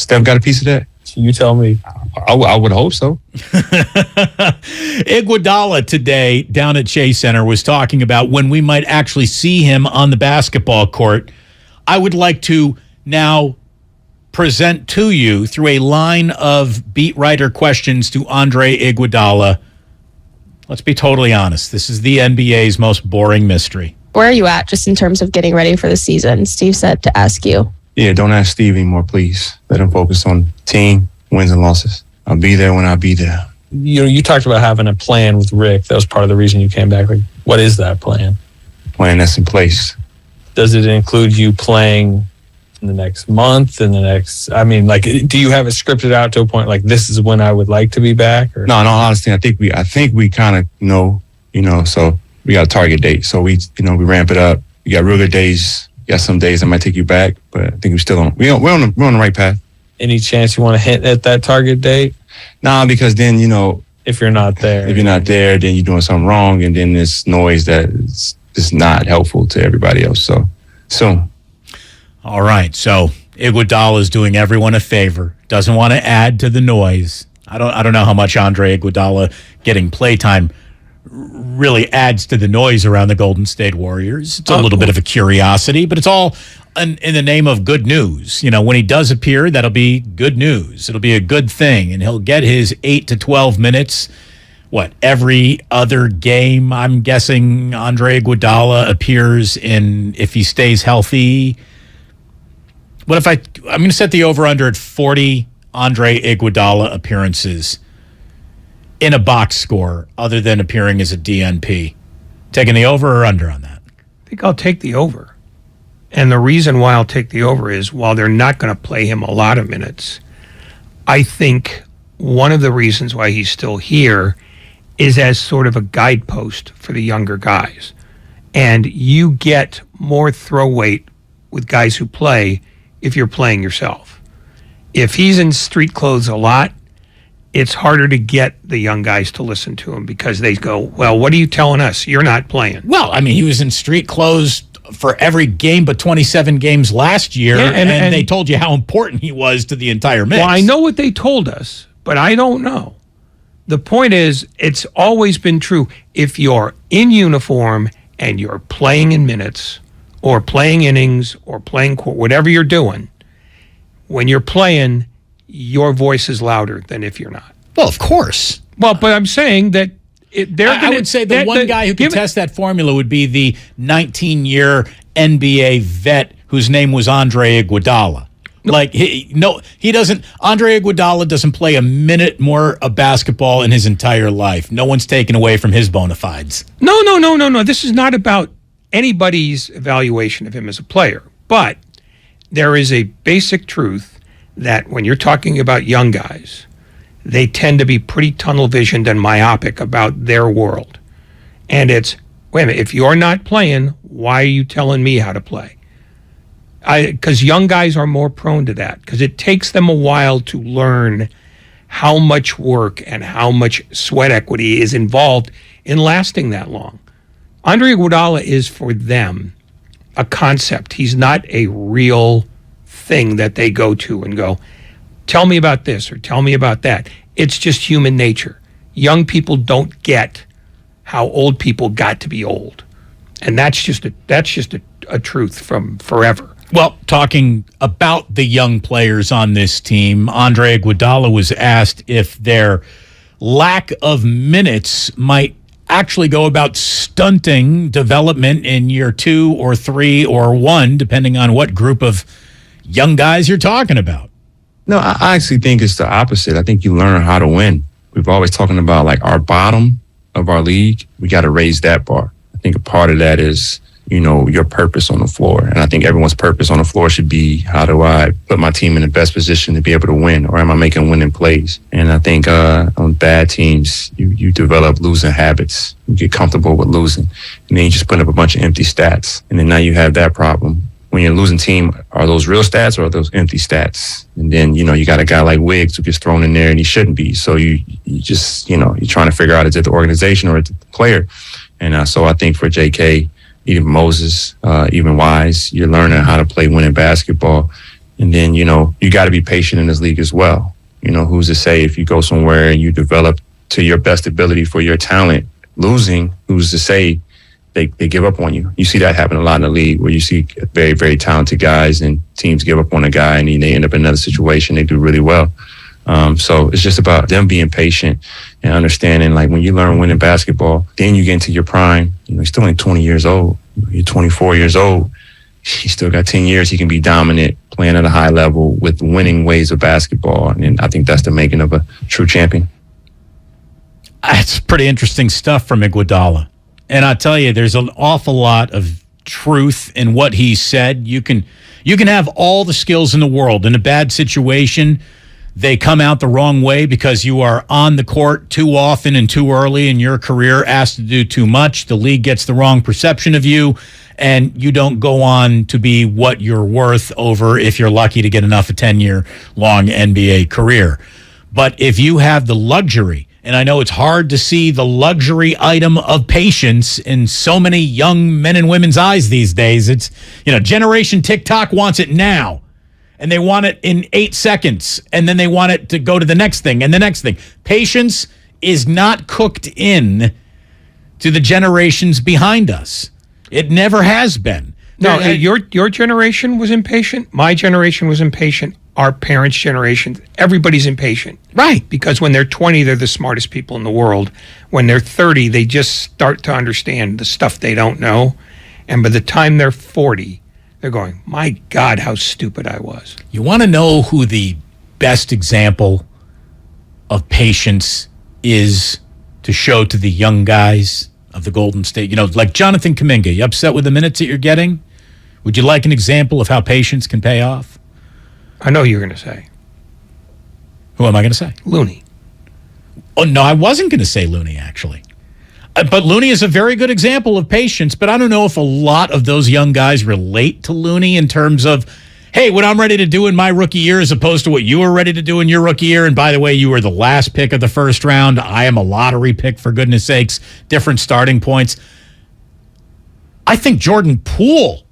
Steph got a piece of that? You tell me. I would hope so. Iguodala today down at Chase Center was talking about when we might actually see him on the basketball court. I would like to now present to you through a line of beat writer questions to Andre Iguodala. Let's be totally honest. This is the NBA's most boring mystery. Where are you at just in terms of getting ready for the season? Steve said to ask you. Yeah, don't ask Steve anymore, please. Let him focus on team, wins and losses. I'll be there when I be there. You talked about having a plan with Rick. That was part of the reason you came back. Like, what is that plan? Plan that's in place. Does it include you playing in the next month, do you have it scripted out to a point like this is when I would like to be back? Or? No, honestly, I think we kind of know, so we got a target date. So we ramp it up. We got real good days. We got some days that might take you back, but I think we're on the right path. Any chance you want to hit at that target date? Nah, because then, if you're not there, then you're doing something wrong, and then this noise that is not helpful to everybody else. So soon. All right, so Iguodala is doing everyone a favor. Doesn't want to add to the noise. I don't know how much Andre Iguodala getting playtime really adds to the noise around the Golden State Warriors. It's a little bit of a curiosity, but it's all in the name of good news. When he does appear, that'll be good news. It'll be a good thing, and he'll get his 8 to 12 minutes. Every other game, I'm guessing Andre Iguodala appears in, if he stays healthy. What if I'm going to set the over-under at 40 Andre Iguodala appearances in a box score other than appearing as a DNP. Taking the over or under on that? I think I'll take the over. And the reason why I'll take the over is while they're not going to play him a lot of minutes, I think one of the reasons why he's still here is as sort of a guidepost for the younger guys. And you get more throw weight with guys who play if you're playing yourself. If he's in street clothes a lot, it's harder to get the young guys to listen to him because they go, well, what are you telling us? You're not playing. Well, he was in street clothes for every game but 27 games last year, and they told you how important he was to the entire mix. Well, I know what they told us, but I don't know. The point is, it's always been true. If you're in uniform and you're playing in minutes or playing innings or playing whatever you're doing, when you're playing, your voice is louder than if you're not. Well, of course. Well, but I'm saying that I would say the one guy who could test that formula would be the 19-year NBA vet whose name was Andre Iguodala. He doesn't. Andre Iguodala doesn't play a minute more of basketball in his entire life. No one's taken away from his bona fides. No. This is not about anybody's evaluation of him as a player. But there is a basic truth that when you're talking about young guys, they tend to be pretty tunnel visioned and myopic about their world. And it's, wait a minute, if you're not playing, why are you telling me how to play? Because young guys are more prone to that because it takes them a while to learn how much work and how much sweat equity is involved in lasting that long. Andre Iguodala is for them a concept. He's not a real thing that they go to and go, tell me about this or tell me about that. It's just human nature. Young people don't get how old people got to be old. And that's just a truth from forever. Well, talking about the young players on this team, Andre Iguodala was asked if their lack of minutes might actually go about stunting development in year 2 or 3 or 1, depending on what group of young guys you're talking about. No, I actually think it's the opposite. I think you learn how to win. We've always talking about our bottom of our league. We got to raise that bar. I think a part of that is, your purpose on the floor. And I think everyone's purpose on the floor should be, how do I put my team in the best position to be able to win? Or am I making winning plays? And I think on bad teams, you develop losing habits. You get comfortable with losing. And then you just put up a bunch of empty stats. And then now you have that problem. When you're a losing team, are those real stats or are those empty stats? And then, you got a guy like Wiggs who gets thrown in there and he shouldn't be. So you just, you're trying to figure out, is it the organization or is it the player? And so I think for JK, even Moses, even Wise, you're learning how to play winning basketball. And then, you got to be patient in this league as well. Who's to say if you go somewhere and you develop to your best ability for your talent, losing, who's to say they give up on you? You see that happen a lot in the league where you see very, very talented guys and teams give up on a guy and then they end up in another situation. They do really well. So it's just about them being patient and understanding, like when you learn winning basketball, then you get into your prime. You're still only 20 years old. You're 24 years old. He still got 10 years. He can be dominant, playing at a high level with winning ways of basketball. And I think that's the making of a true champion. That's pretty interesting stuff from Iguodala. And I tell you, there's an awful lot of truth in what he said. You can have all the skills in the world. In a bad situation, they come out the wrong way because you are on the court too often and too early in your career, asked to do too much. The league gets the wrong perception of you, and you don't go on to be what you're worth over, if you're lucky to get enough, a 10-year-long NBA career. But if you have the luxury, and I know it's hard to see the luxury item of patience in so many young men and women's eyes these days. It's, Generation TikTok wants it now. And they want it in 8 seconds. And then they want it to go to the next thing and the next thing. Patience is not cooked in to the generations behind us. It never has been. No, your generation was impatient. My generation was impatient. Our parents' generation, everybody's impatient. Right. Because when they're 20, they're the smartest people in the world. When they're 30, they just start to understand the stuff they don't know. And by the time they're 40, they're going, my God, how stupid I was. You want to know who the best example of patience is to show to the young guys of the Golden State? Like Jonathan Kuminga, you upset with the minutes that you're getting? Would you like an example of how patience can pay off? I know you're going to say. Who am I going to say? Looney. Oh, no, I wasn't going to say Looney, actually. But Looney is a very good example of patience, but I don't know if a lot of those young guys relate to Looney in terms of, hey, what I'm ready to do in my rookie year as opposed to what you were ready to do in your rookie year. And by the way, you were the last pick of the first round. I am a lottery pick, for goodness sakes, different starting points. I think Jordan Poole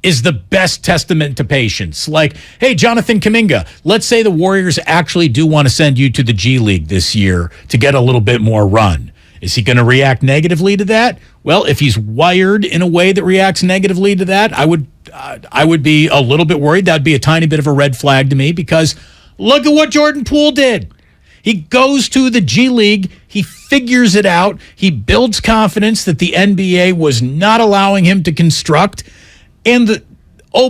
is the best testament to patience. Like, hey, Jonathan Kuminga, let's say the Warriors actually do want to send you to the G League this year to get a little bit more run. Is he going to react negatively to that? Well, if he's wired in a way that reacts negatively to that, I would be a little bit worried. That'd be a tiny bit of a red flag to me, because look at what Jordan Poole did. He goes to the G League. He figures it out. He builds confidence that the NBA was not allowing him to construct. And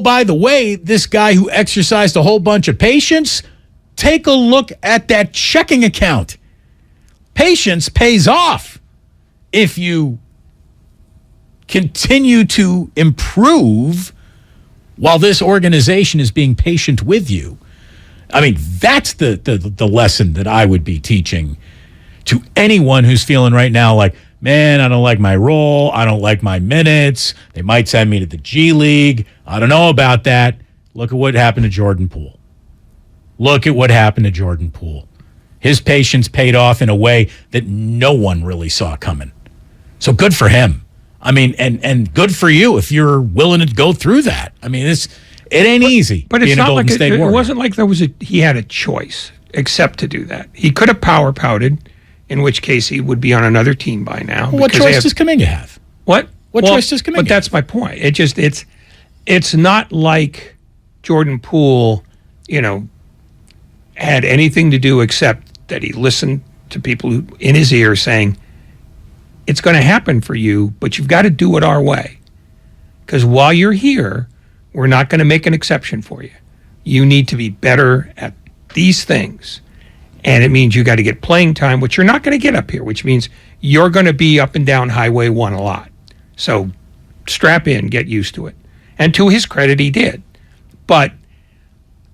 by the way, this guy who exercised a whole bunch of patience, take a look at that checking account. Patience pays off if you continue to improve while this organization is being patient with you. I mean, that's the lesson that I would be teaching to anyone who's feeling right now like, man, I don't like my role. I don't like my minutes. They might send me to the G League. I don't know about that. Look at what happened to Jordan Poole. Look at what happened to Jordan Poole. His patience paid off in a way that no one really saw coming. So good for him. I mean, and good for you if you're willing to go through that. I mean, it ain't easy. But it's not like it wasn't like he had a choice except to do that. He could have power pouted, in which case he would be on another team by now. Well, what choice does Kuminga have? What? What choice does Kuminga have? But that's my point. It's not like Jordan Poole, had anything to do except that he listened to people in his ear saying, it's going to happen for you, but you've got to do it our way. Because while you're here, we're not going to make an exception for you. You need to be better at these things. And it means you got to get playing time, which you're not going to get up here, which means you're going to be up and down Highway 1 a lot. So strap in, get used to it. And to his credit, he did. But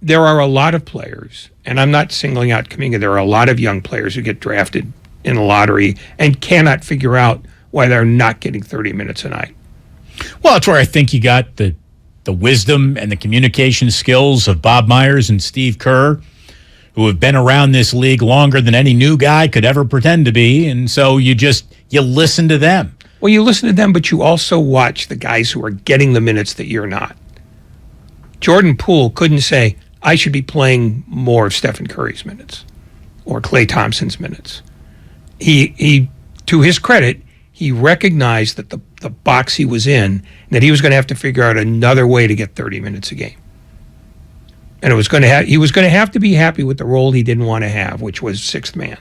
there are a lot of players, and I'm not singling out Kuminga, there are a lot of young players who get drafted in the lottery and cannot figure out why they're not getting 30 minutes a night. Well, that's where I think you got the wisdom and the communication skills of Bob Myers and Steve Kerr, who have been around this league longer than any new guy could ever pretend to be. And so you listen to them. Well, you listen to them, but you also watch the guys who are getting the minutes that you're not. Jordan Poole couldn't say, I should be playing more of Stephen Curry's minutes or Klay Thompson's minutes. He to his credit, he recognized that the box he was in, that he was going to have to figure out another way to get 30 minutes a game. And he was going to have to be happy with the role he didn't want to have, which was sixth man.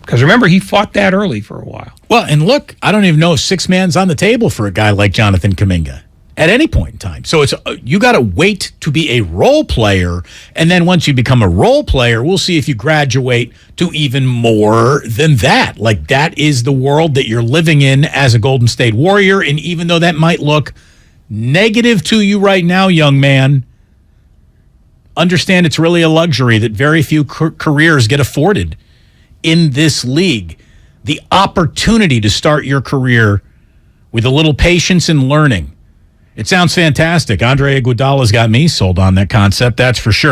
Because remember, he fought that early for a while. Well, and look, I don't even know if six man's on the table for a guy like Jonathan Kuminga at any point in time. So it's you got to wait to be a role player, and then once you become a role player, we'll see if you graduate to even more than that. Like, that is the world that you're living in as a Golden State Warrior, and even though that might look negative to you right now, young man, understand it's really a luxury that very few careers get afforded in this league. The opportunity to start your career with a little patience and learning. It sounds fantastic. Andre Iguodala's got me sold on that concept, that's for sure.